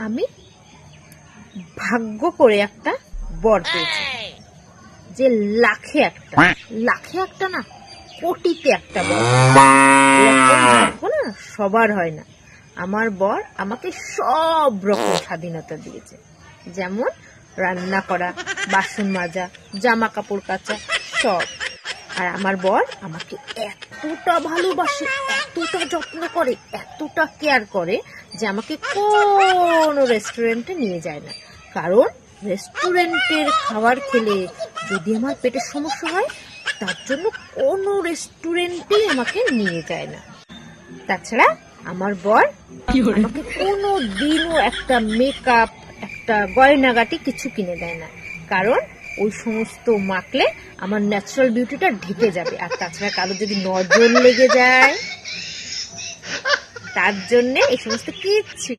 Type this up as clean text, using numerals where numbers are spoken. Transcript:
আমি ভাগ্য করে একটা বর পেয়েছি, যে লাখে একটা না, কোটিতে একটা বর। ভাগ্য না সবার হয় না। আমার বর আমাকে সব রকম স্বাধীনতা দিয়েছে, যেমন রান্না করা, বাসন মাজা, জামা কাপড় কাচা, সব। আর আমার বর আমাকে এতটা ভালোবাসে, এতটা যত্ন করে, এতটা কেয়ার করে যে আমাকে কোনো রেস্টুরেন্টে নিয়ে যায় না। কারণ রেস্টুরেন্টের খাবার খেলে যদি আমার পেটের সমস্যা হয়, তার জন্য কোনো রেস্টুরেন্টেই আমাকে নিয়ে যায় না। তাছাড়া আমার বর আমাকে কোনো দিনও একটা মেকআপ, একটা গয়নাগাটি কিছু কিনে দেয় না। কারণ ওই সমস্ত মাখলে আমার ন্যাচারাল বিউটিটা ঢেকে যাবে। আর তাছাড়া কারো যদি নজর লেগে যায়, তার জন্য এই সমস্ত কিচ্ছু